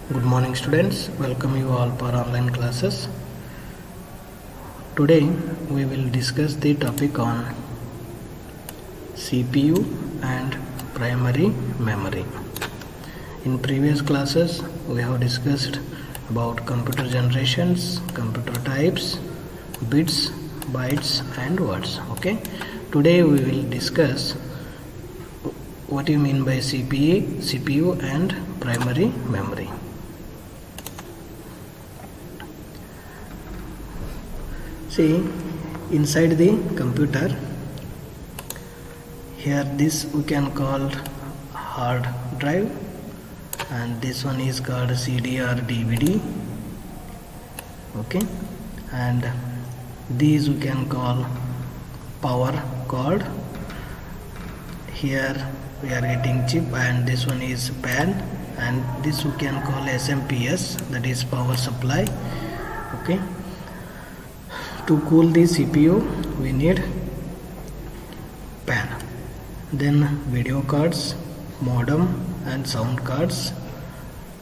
Good morning students, welcome you all for online classes. Today we will discuss the topic on CPU and primary memory. In previous classes we have discussed about computer generations, computer types, bits, bytes and words. Okay, today we will discuss what you mean by CPU and primary memory. See, inside the computer, here this we can call hard drive, and this one is called CD or DVD. Okay, and these we can call power cord. Here we are getting chip, and this one is pad, and this we can call SMPS, that is power supply. Okay, to cool the CPU we need fan, then video cards, modem and sound cards.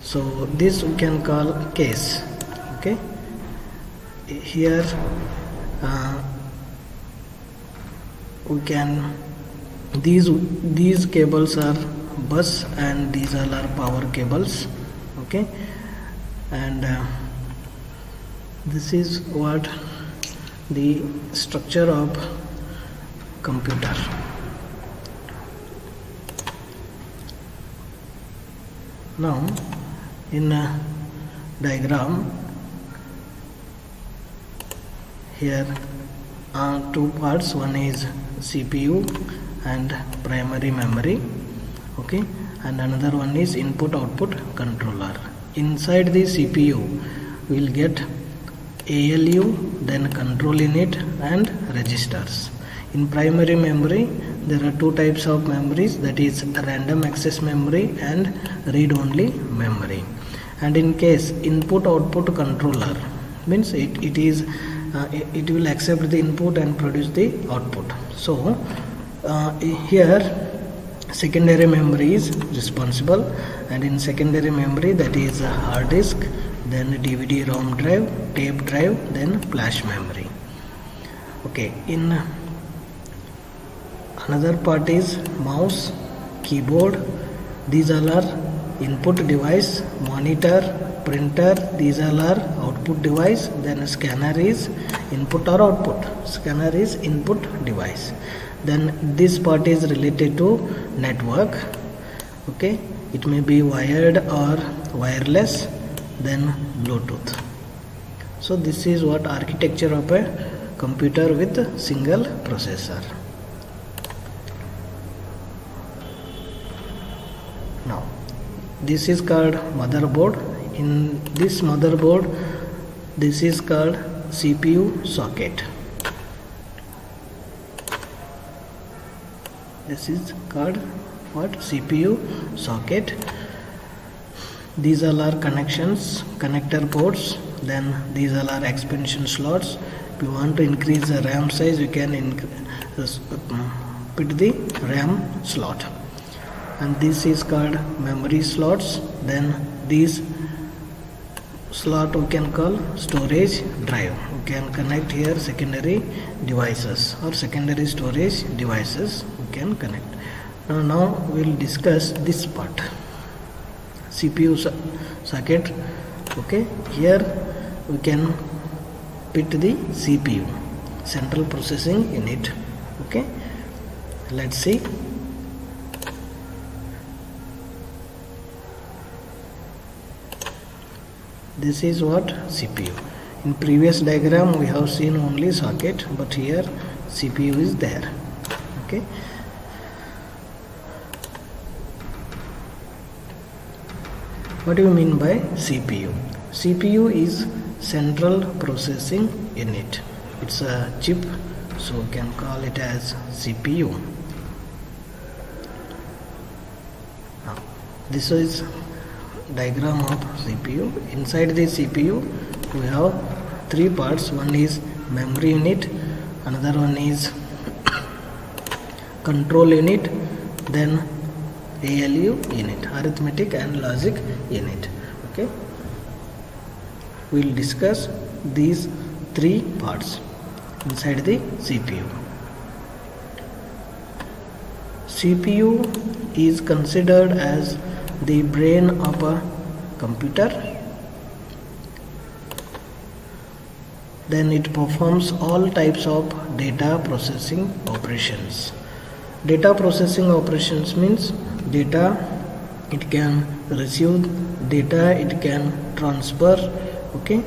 So this we can call case. Okay, here we can these cables are bus and these all are power cables. Okay, and this is what the structure of computer. Now in a diagram here are two parts, one is CPU and primary memory. Okay, and another one is input output controller. Inside the CPU we will get ALU, then control unit and registers. In primary memory there are two types of memories, that is random access memory and read-only memory. And in case input output controller means it will accept the input and produce the output. So here secondary memory is responsible, and in secondary memory, that is hard disk, then DVD ROM drive, tape drive, then flash memory. Okay, in another part is mouse, keyboard. These all are input device, monitor, printer. These all are output device. Then scanner is input or output. Scanner is input device. Then this part is related to network. Okay, it may be wired or wireless, then Bluetooth. So this is what architecture of a computer with single processor. Now this is called motherboard. In this motherboard, this is called CPU socket. This is called what? CPU socket. These all are connections, connector ports. Then these all are expansion slots. If you want to increase the RAM size, you can put the RAM slot. And this is called memory slots. Then these slot we can call storage drive. We can connect here secondary devices or secondary storage devices we can connect. Now we will discuss this part, CPU socket. Okay, here we can put the CPU, central processing unit. Okay, let's see. This is what CPU. In previous diagram we have seen only socket, but here CPU is there. Okay, what do you mean by CPU? CPU is central processing unit. It's a chip, so we can call it as CPU. Now, this is diagram of CPU. Inside the CPU we have three parts. One is memory unit, another one is control unit, then ALU unit, arithmetic and logic unit. Okay, we'll discuss these three parts inside the CPU. CPU is considered as the brain of a computer. Then it performs all types of data processing operations. Data processing operations means data, it can receive data, it can transfer, okay,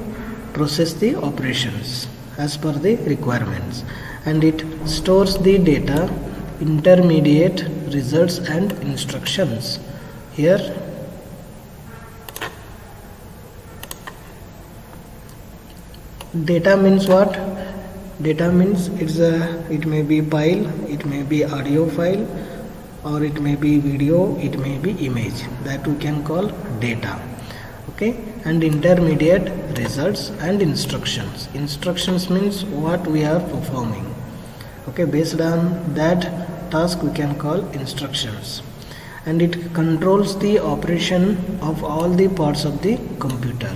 process the operations as per the requirements, and it stores the data, intermediate results and instructions. Here data means what? Data means it may be file, it may be audio file, or it may be video, it may be image, that we can call data. Okay, and intermediate results and instructions. Instructions means what we are performing. Okay, based on that task we can call instructions, and it controls the operation of all the parts of the computer.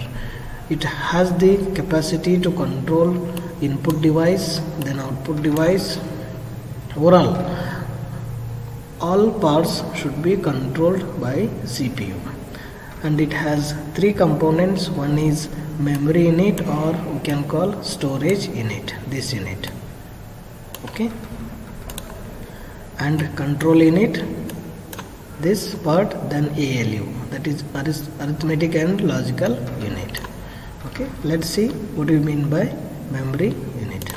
It has the capacity to control input device, then output device. Overall, all parts should be controlled by CPU, and it has three components. One is memory unit, or we can call storage unit, this unit. Okay, and control unit, this part, then ALU, that is arithmetic and logical unit. Okay, let's see what do you mean by memory unit.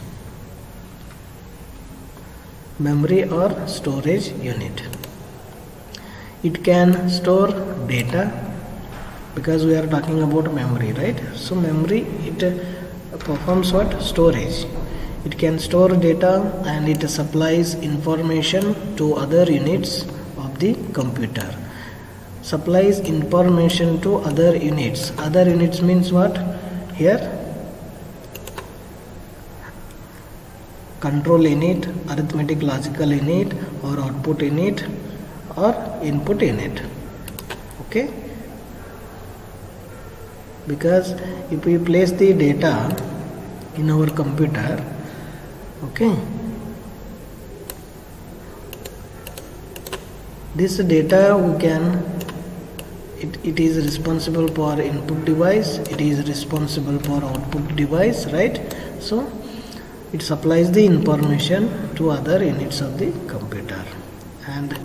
Memory or storage unit, it can store data, because we are talking about memory, right? So memory, it performs what? Storage. It can store data, and it supplies information to other units of the computer. Supplies information to other units. Other units means what? Here control unit, arithmetic logical unit, or output unit, or input unit. Okay, because if we place the data in our computer, okay, this data we can, it is responsible for input device, it is responsible for output device, right? So it supplies the information to other units of the computer, and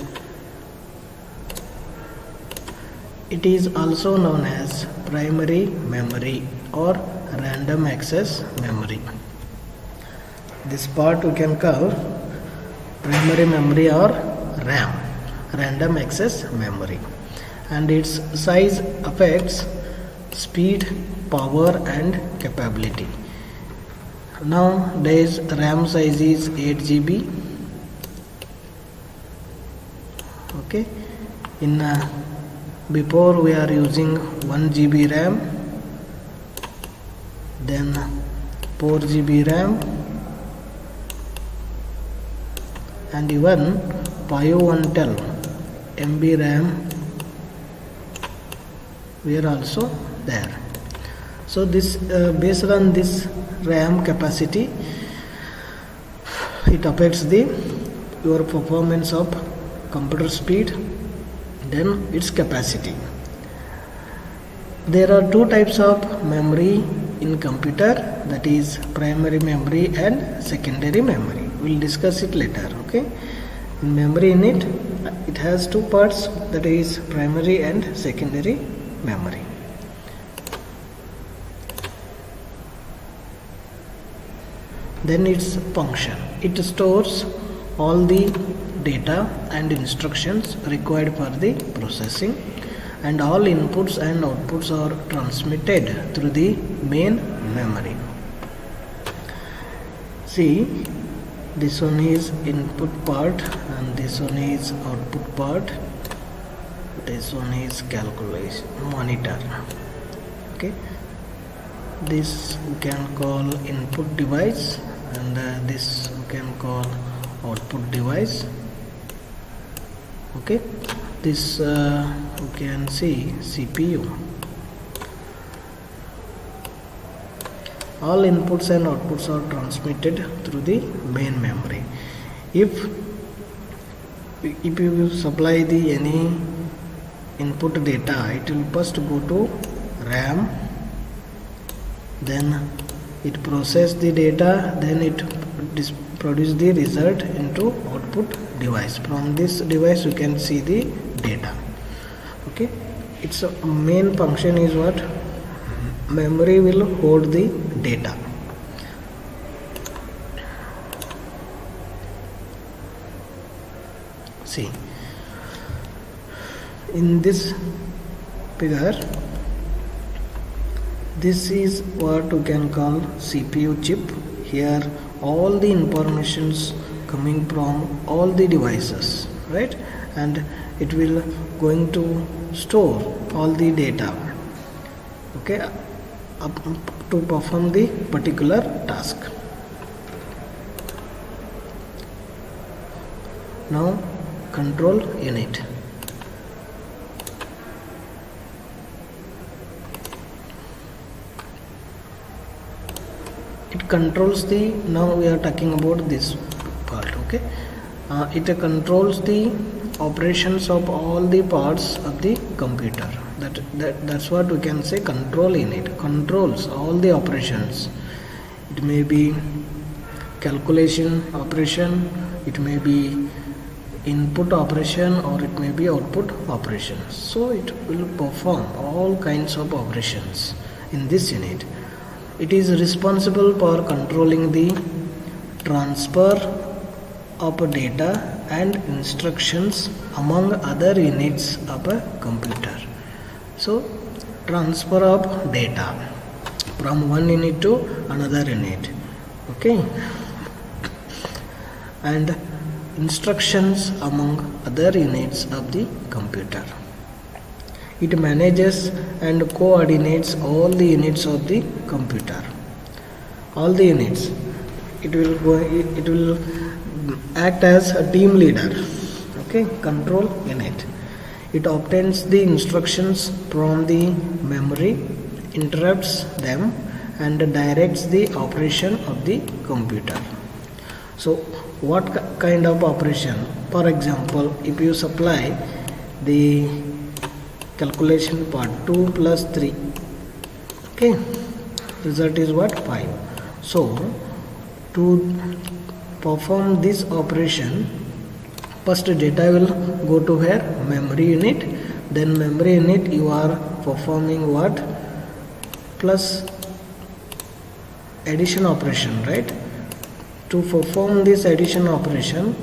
it is also known as primary memory or random access memory. This part we can call primary memory or RAM, random access memory, and its size affects speed, power and capability. Nowadays RAM size is 8 GB. Okay, in before we are using 1 GB RAM, then 4 GB RAM, and even 512 MB RAM we are also there. So this based on this RAM capacity, it affects your performance of computer speed, then its capacity. There are two types of memory in computer, that is primary memory and secondary memory. We'll discuss it later. Okay, in memory unit, it has two parts, that is primary and secondary memory. Then its function, it stores all the data and instructions required for the processing, and all inputs and outputs are transmitted through the main memory. See, this one is input part and this one is output part, this one is calculation monitor. Okay, this we can call input device, and this we can call output device. Okay, this we can see CPU. all inputs and outputs are transmitted through the main memory. If you supply the any input data, it will first go to RAM, then it process the data, then it produce the result into output device. From this device you can see the data. Okay, its main function is what? Memory will hold the data. See, in this figure, this is what we can call CPU chip. Here all the informations coming from all the devices, right? And it will going to store all the data, okay, to perform the particular task. Now control unit. It controls the, now we are talking about this part, okay. It controls the operations of all the parts of the computer. That's what we can say control unit. Controls all the operations. It may be calculation operation, it may be input operation, or it may be output operations. So it will perform all kinds of operations in this unit. It is responsible for controlling the transfer of data and instructions among other units of a computer. So transfer of data from one unit to another unit, okay, and instructions among other units of the computer. It manages and coordinates all the units of the computer. All the units. It will act as a team leader. Okay, control unit. It obtains the instructions from the memory, interrupts them, and directs the operation of the computer. So what kind of operation? For example, if you supply the calculation part 2 plus 3, okay, result is what? 5. So to perform this operation, first data will go to where? Memory unit. Then memory unit you are performing what? Plus addition operation, right? To perform this addition operation,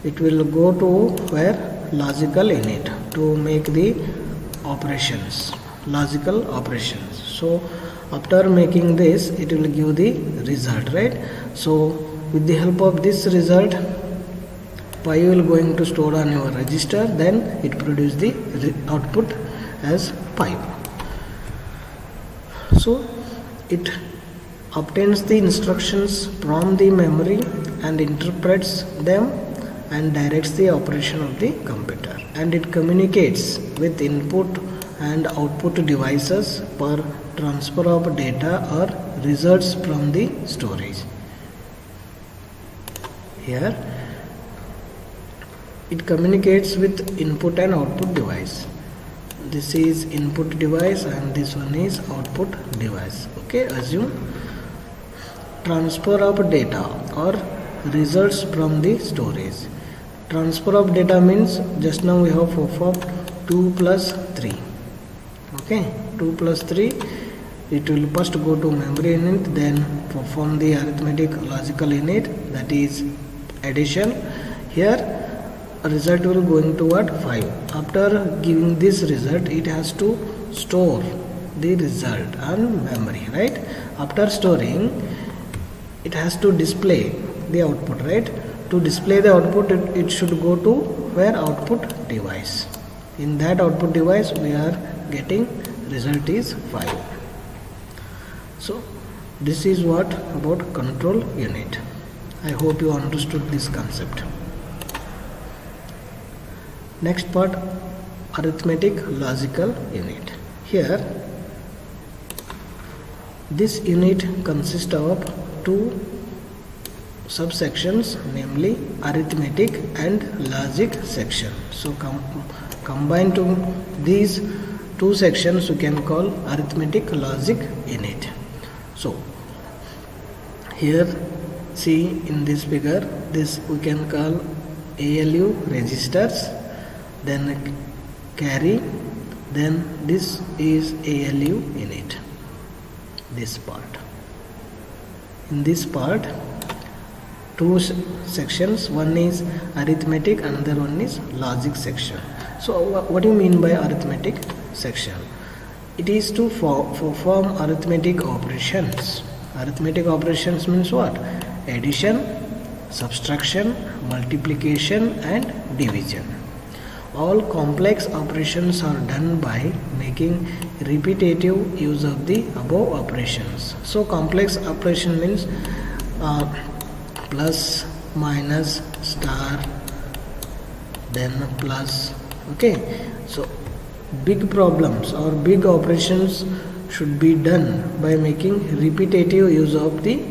it will go to where? Logical unit, to make the operations, logical operations. So after making this, it will give the result, right? So with the help of this result, 5 will going to store on your register, then it produce the output as 5. So it obtains the instructions from the memory and interprets them and directs the operation of the computer, and it communicates with input and output devices for transfer of data or results from the storage. Here it communicates with input and output device. This is input device and this one is output device. Okay, assume transfer of data or results from the storage. Transfer of data means just now we have performed 2 plus 3. Okay, 2 plus 3, it will first go to memory unit, then perform the arithmetic logical unit, that is addition. Here result will going to what? 5. After giving this result, it has to store the result on memory, right? After storing, it has to display the output, right? To display the output, it should go to where? Output device. In that output device we are getting result is 5. So this is what about control unit. I hope you understood this concept. Next part, arithmetic logical unit. Here This unit consists of two subsections, namely arithmetic and logic section. So combined to these two sections, you can call arithmetic logic unit. So here see in this figure, this we can call ALU registers, then carry, then this is ALU unit, this part. In this part, two sections, one is arithmetic, another one is logic section. So what do you mean by arithmetic section? It is to perform arithmetic operations. Arithmetic operations means what? Addition, subtraction, multiplication and division. All complex operations are done by making repetitive use of the above operations. So complex operation means plus, minus, star, then plus. Okay, so big problems or big operations should be done by making repetitive use of the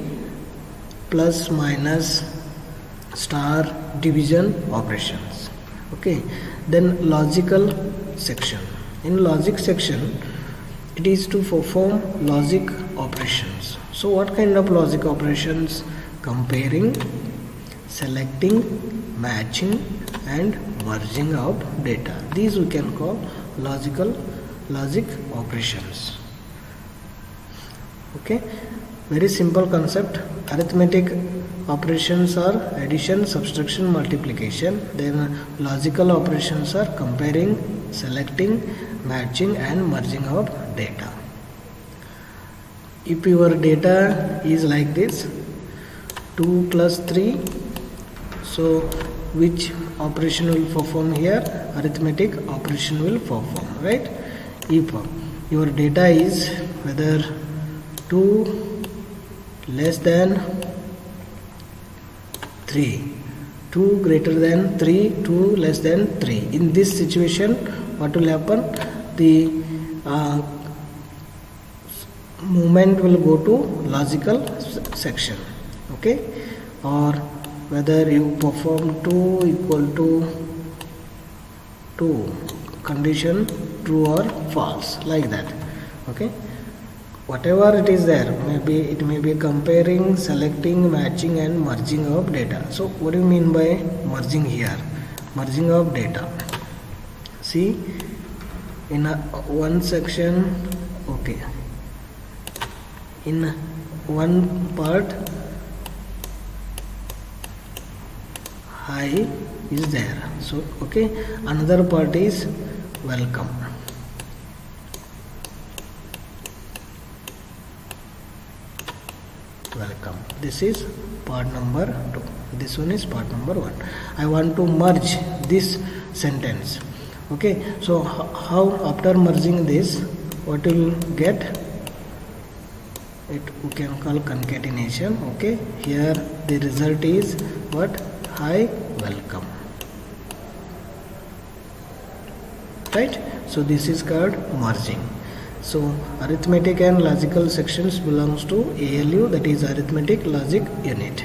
plus, minus, star, division operations. Okay, then logical section. In logic section, it is to perform logic operations. So what kind of logic operations? Comparing, selecting, matching and merging of data. These we can call logic operations. Okay, very simple concept. Arithmetic operations are addition, subtraction, multiplication. Then logical operations are comparing, selecting, matching and merging of data. If your data is like this, 2 plus 3, so which operation will perform here? Arithmetic operation will perform, right? If your data is whether 2 less than 3, 2 greater than 3, 2 less than 3. In this situation, what will happen? The movement will go to logical section. Okay, or whether you perform 2 equal to 2, condition true or false, like that. Okay, whatever it is there, maybe it may be comparing, selecting, matching and merging of data. So what do you mean by merging here? Merging of data. See, in one section, okay, in one part hi is there, so okay, another part is welcome. Welcome. This is part number 2. This one is part number 1. I want to merge this sentence. Okay, so how after merging this, what will get? It we can call concatenation. Okay, here the result is what? Hi, welcome. Right? So this is called merging. So arithmetic and logical sections belongs to ALU, that is arithmetic logic unit.